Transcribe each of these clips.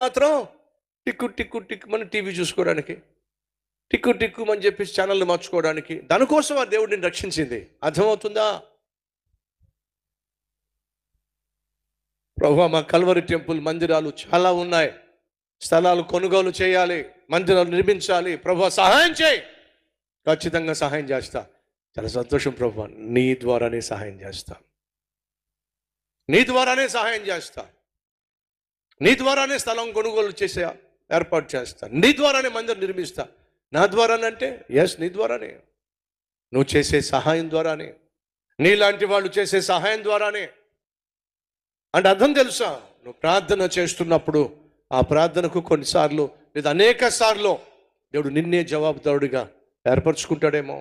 మాత్రం టిక్కు టిక్కు టిక్కుమని టీవీ చూసుకోవడానికి, టిక్కు టిక్కుమని చెప్పేసి ఛానల్ని మార్చుకోవడానికి. దానికోసం ఆ దేవుడిని రక్షించింది. అర్థమవుతుందా? ప్రభువా, మా కల్వరి టెంపుల్ మందిరాలు చాలా ఉన్నాయి, స్థలాలు కొనుగోలు చేయాలి, మందిరాలు నిర్మించాలి. ప్రభువా సహాయం చేయి. ఖచ్చితంగా సహాయం చేస్తా. చాలా సంతోషం ప్రభువా, నీ ద్వారానే సహాయం చేస్తా, నీ ద్వారానే సహాయం చేస్తా, నీ ద్వారానే స్థలం కొనుగోలు చేసే ఏర్పాటు చేస్తా, నీ ద్వారానే మందిరం నిర్మిస్తా. నా ద్వారానంటే ఎస్, నీ ద్వారానే, నువ్వు చేసే సహాయం ద్వారానే, నీలాంటి వాళ్ళు చేసే సహాయం ద్వారానే. అంటే అర్థం తెలుసా? నువ్వు ప్రార్థన చేస్తున్నప్పుడు ఆ ప్రార్థనకు కొన్నిసార్లు లేదా అనేక సార్లు దేవుడు నిన్నే జవాబుదారుడిగా ఏర్పరచుకుంటాడేమో.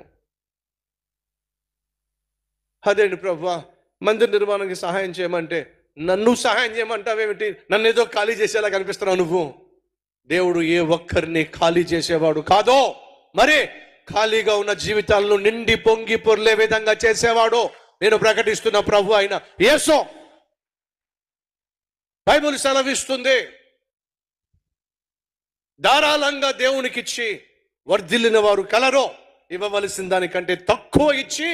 అదేంటి ప్రభువా, మందిర నిర్మాణానికి సహాయం చేయమంటే నన్ను సహాయం చేయమంటావేమిటి? నన్ను ఏదో ఖాళీ చేసేలా కనిపిస్తున్నావు నువ్వు. దేవుడు ఏ ఒక్కరిని ఖాళీ చేసేవాడు కాదో, మరి ఖాళీగా ఉన్న జీవితాలను నిండి పొంగి పొర్లే విధంగా చేసేవాడు నేను ప్రకటిస్తున్న ప్రభు అయిన యేసు. బైబిల్ సెలవిస్తుంది, ధారాళంగా దేవునికిచ్చి వర్ధిల్లిన వారు కలరు, ఇవ్వవలసిన దానికంటే తక్కువ ఇచ్చి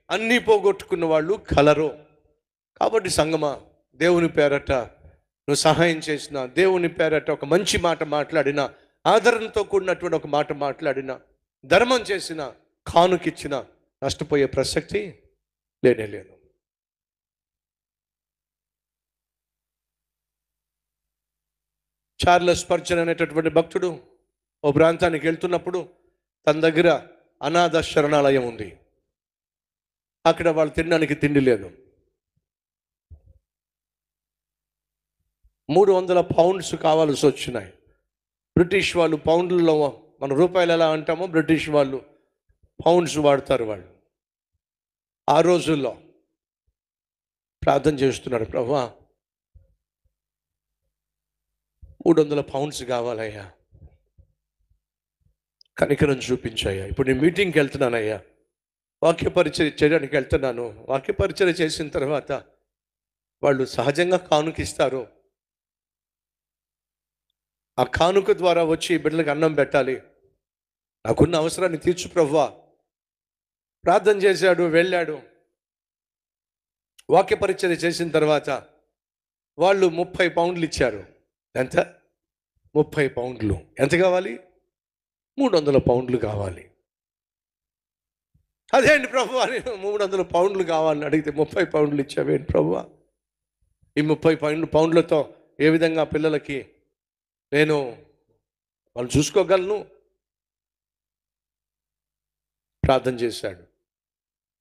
అన్నీ పోగొట్టుకున్న వాళ్ళు కలరు. కాబట్టి సంగమా, దేవుని పేరట నువ్వు సహాయం చేసిన, దేవుని పేరట ఒక మంచి మాట మాట్లాడిన, ఆదరణతో కూడినటువంటి ఒక మాట మాట్లాడిన, ధర్మం చేసిన, కానుకిచ్చిన నష్టపోయే ప్రసక్తి లేనే లేదు. చార్లెస్ స్పర్జన్ అనేటటువంటి భక్తుడు ఓ ప్రాంతానికి వెళ్తున్నప్పుడు తన దగ్గర అనాథ శరణాలయం ఉంది. అక్కడ వాళ్ళు తినడానికి తిండి లేదు. 300 పౌండ్స్ కావాల్సి వచ్చినాయి. బ్రిటిష్ వాళ్ళు పౌండ్లలో, మన రూపాయలు ఎలా అంటామో బ్రిటిష్ వాళ్ళు పౌండ్స్ వాడతారు. వాళ్ళు ఆ రోజుల్లో ప్రార్థన చేస్తున్నారు, ప్రభువా 300 పౌండ్స్ కావాలయ్యా, కనికరం చూపించాయ్యా. ఇప్పుడు నేను మీటింగ్కి వెళ్తున్నానయ్యా, వాక్య పరిచయం చేయడానికి వెళ్తున్నాను. వాక్య పరిచయం చేసిన తర్వాత వాళ్ళు సహజంగా కానుకిస్తారు. ఆ కానుక ద్వారా వచ్చి బిడ్డలకు అన్నం పెట్టాలి, నాకున్న అవసరాన్ని తీర్చు ప్రభువా. ప్రార్థన చేశాడు, వెళ్ళాడు. వాక్య పరిచయం చేసిన తర్వాత వాళ్ళు 30 పౌండ్లు ఇచ్చారు. ఎంత? 30 పౌండ్లు. ఎంత కావాలి? 300 పౌండ్లు కావాలి. అదేంటి ప్రభు అని 300 పౌండ్లు కావాలని అడిగితే 30 పౌండ్లు ఇచ్చావేంటి ప్రభువా? ఈ 30 పౌండ్లతో ఏ విధంగా పిల్లలకి నేను వాళ్ళు చూసుకోగలను? ప్రార్థన చేశాడు.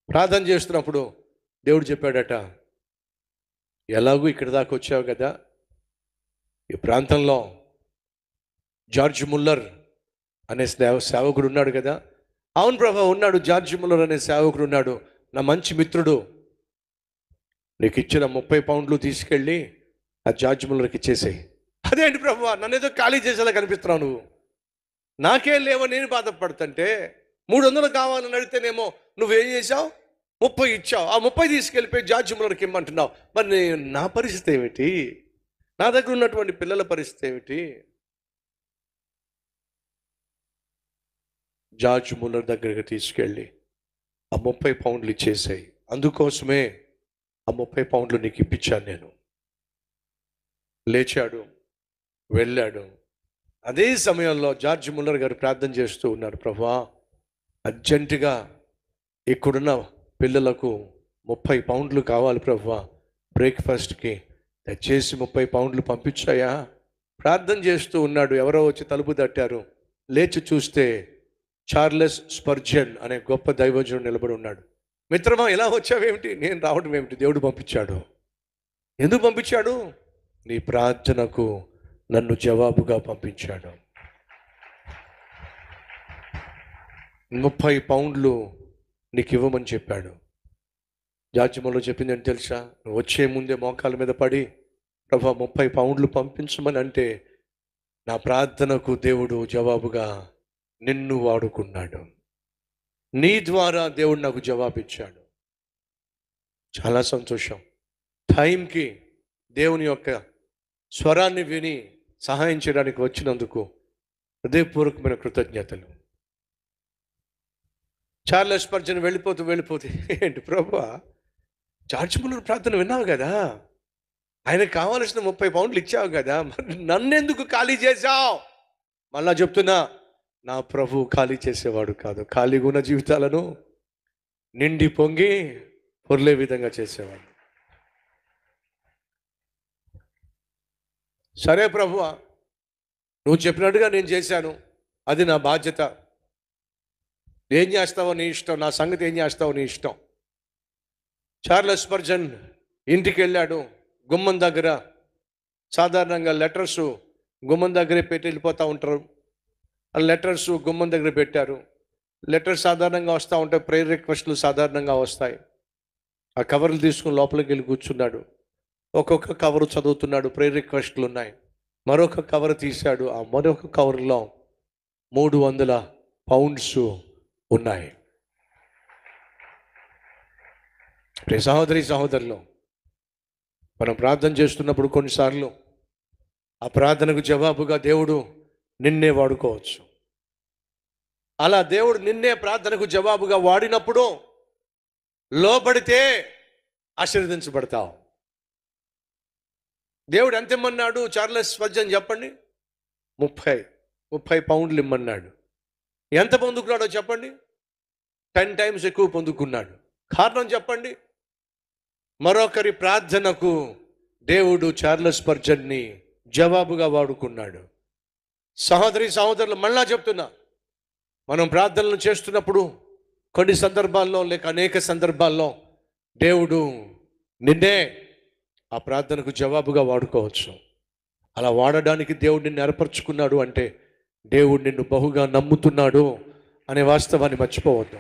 ప్రార్థన చేస్తున్నప్పుడు దేవుడు చెప్పాడట, ఎలాగూ ఇక్కడి దాకా వచ్చావు కదా, ఈ ప్రాంతంలో జార్జ్ ముల్లర్ అనే సేవకుడు ఉన్నాడు కదా. అవును ప్రభా, ఉన్నాడు, జార్జ్ ముల్లర్ అనే సేవకుడు ఉన్నాడు, నా మంచి మిత్రుడు. నీకు ఇచ్చిన 30 పౌండ్లు తీసుకెళ్ళి ఆ జార్జ్ ముల్లర్కి ఇచ్చేసేయి. అదేంటి ప్రభు, నన్ను ఏదో ఖాళీ చేసేలా కనిపిస్తున్నావు నువ్వు. నాకేం లేవో నేను బాధపడుతుంటే 300 కావాలని అడిగితేనేమో నువ్వేం చేసావు? 30 ఇచ్చావు. ఆ 30 తీసుకెళ్ళిపోయి జార్జ్ ముల్లర్కి ఇమ్మంటున్నావు. మరి నా పరిస్థితి ఏమిటి? నా దగ్గర ఉన్నటువంటి పిల్లల పరిస్థితి ఏమిటి? జార్జ్ ముల్లర్ దగ్గరికి తీసుకెళ్ళి ఆ 30 పౌండ్లు ఇచ్చేసాయి. అందుకోసమే ఆ 30 పౌండ్లు నీకు ఇప్పించాను నేను. లేచాడు, వెళ్ళాడు. అదే సమయంలో జార్జ్ ముల్లర్ గారు ప్రార్థన చేస్తూ ఉన్నారు, ప్రభువా అర్జెంటుగా ఇక్కడున్న పిల్లలకు 30 పౌండ్లు కావాలి ప్రభువా, బ్రేక్ఫాస్ట్కి దయచేసి 30 పౌండ్లు పంపించాయా? ప్రార్థన చేస్తూ ఉన్నాడు. ఎవరో వచ్చి తలుపు తట్టారు. లేచి చూస్తే చార్లెస్ స్పర్జన్ అనే గొప్ప దైవజనుడు నిలబడి ఉన్నాడు. మిత్రమా, ఎలా వచ్చావేమిటి? నేను రావడం ఏమిటి? దేవుడు పంపించాడు. ఎందుకు పంపించాడు? నీ ప్రార్థనకు నన్ను జవాబుగా పంపించాడు. 30 పౌండ్లు నీకు ఇవ్వమని చెప్పాడు. జార్జ్ ముల్లర్ చెప్పింది ఏంటి తెలుసా? నువ్వు వచ్చే ముందే మోకాల మీద పడి ప్రభా 30 పౌండ్లు పంపించమని అంటే నా ప్రార్థనకు దేవుడు జవాబుగా నిన్ను వాడుకున్నాడు. నీ ద్వారా దేవుడు నాకు జవాబిచ్చాడు. చాలా సంతోషం. టైంకి దేవుని యొక్క స్వరాన్ని విని సహాయం చేయడానికి వచ్చినందుకు హృదయపూర్వకమైన కృతజ్ఞతలు. చార్లెస్ స్పర్జన్ వెళ్ళిపోతే ఏంటి ప్రభువా, జార్జ్ ముల్లర్ ప్రార్థన విన్నావు కదా, ఆయనకు కావాల్సిన 30 పౌండ్లు ఇచ్చావు కదా, మరి నన్నెందుకు ఖాళీ చేశావు? మళ్ళా చెప్తున్నా, నా ప్రభు ఖాళీ చేసేవాడు కాదు, ఖాళీగా ఉన్న జీవితాలను నిండి పొంగి పొర్లే విధంగా చేసేవాడు. సరే ప్రభువా, నువ్వు చెప్పినట్టుగా నేను చేశాను, అది నా బాధ్యత. ఏం చేస్తావో నీ ఇష్టం, నా సంగతి ఏం చేస్తావో నీ ఇష్టం. చార్లెస్ స్పర్జన్ ఇంటికి వెళ్ళాడు. గుమ్మం దగ్గర సాధారణంగా లెటర్స్ గుమ్మం దగ్గరే పెట్టి వెళ్ళిపోతూ ఉంటారు. ఆ లెటర్స్ గుమ్మం దగ్గర పెట్టారు. లెటర్స్ సాధారణంగా వస్తూ ఉంటాయి, ప్రేయర్ రిక్వెస్ట్లు సాధారణంగా వస్తాయి. ఆ కవర్లు తీసుకుని లోపలికి వెళ్ళి కూర్చున్నాడు. ఒక్కొక్క కవరు చదువుతున్నాడు, ప్రేయర్ రిక్వెస్ట్లు ఉన్నాయి. మరొక కవర్ తీశాడు. ఆ మరొక కవర్లో 300 పౌండ్స్ ఉన్నాయి. సహోదరి సహోదరులు, మనం ప్రార్థన చేస్తున్నప్పుడు కొన్నిసార్లు ఆ ప్రార్థనకు జవాబుగా దేవుడు నిన్నే వాడుకోవచ్చు. అలా దేవుడు నిన్నే ప్రార్థనకు జవాబుగా వాడినప్పుడు లోబడితే ఆశీర్వదించబడతావు. దేవుడు ఎంత ఇమ్మన్నాడు చార్లెస్ స్పర్జన్ చెప్పండి? 30 పౌండ్లు ఇమ్మన్నాడు. ఎంత పొందుకున్నాడో చెప్పండి? 10 టైమ్స్ ఎక్కువ పొందుకున్నాడు. కారణం చెప్పండి? మరొకరి ప్రార్థనకు దేవుడు చార్లెస్ స్పర్జన్ని జవాబుగా వాడుకున్నాడు. సహోదరి సహోదరులు, మళ్ళా చెప్తున్నా, మనం ప్రార్థనలు చేస్తున్నప్పుడు కొన్ని సందర్భాల్లో లేక అనేక సందర్భాల్లో దేవుడు నిన్నే ఆ ప్రార్థనకు జవాబుగా వాడుకోవచ్చు. అలా వాడడానికి దేవుడు నిన్ను ఏర్పరచుకున్నాడు అంటే దేవుడు నిన్ను బహుగా నమ్ముతున్నాడు అనే వాస్తవాన్ని మర్చిపోవద్దు.